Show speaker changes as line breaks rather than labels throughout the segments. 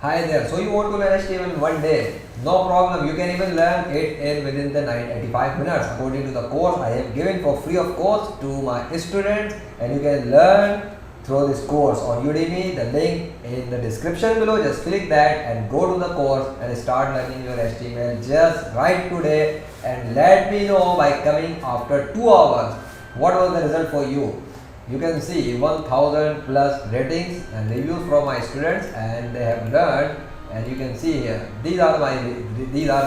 Hi there. So you want to learn HTML in one day? No problem. You can even learn it in within the 85 minutes according to the course I have given for free of course to my students, and you can learn through this course on Udemy. The link in the description below. Just click that and go to the course and start learning your HTML just right today, and let me know by coming after 2 hours what was the result for you. You can see 1000 plus ratings and reviews from my students, and they have learned, and you can see here these are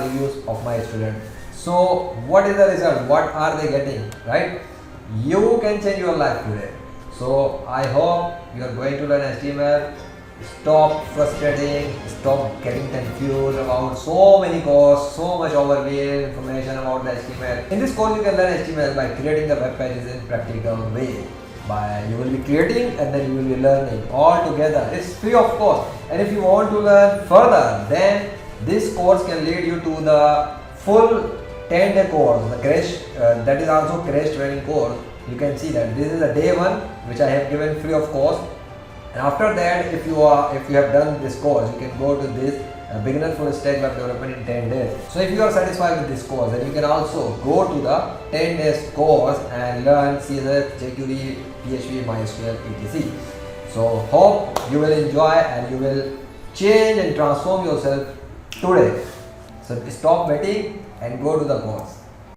reviews of my students. So what is the result? What are they getting, right? You can change your life today. So I hope you are going to learn HTML. Stop frustrating, stop getting confused about so many courses, so much overview information about the HTML. In this course you can learn HTML by creating the web pages in practical way. You will be creating and then you will be learning all together. It's free of course, and if you want to learn further, then this course can lead you to the full 10-day course, the crash that is also crash training course. You can see that this is the day 1 which I have given free of course, and after that if you have done this course, you can go to this beginner full stack web development in 10 days. So if you are satisfied with this course, then you can also go to the 10 days course and learn CSS, jQuery, PHP, MySQL, etc. So hope you will enjoy and you will change and transform yourself today. So stop waiting and go to the course.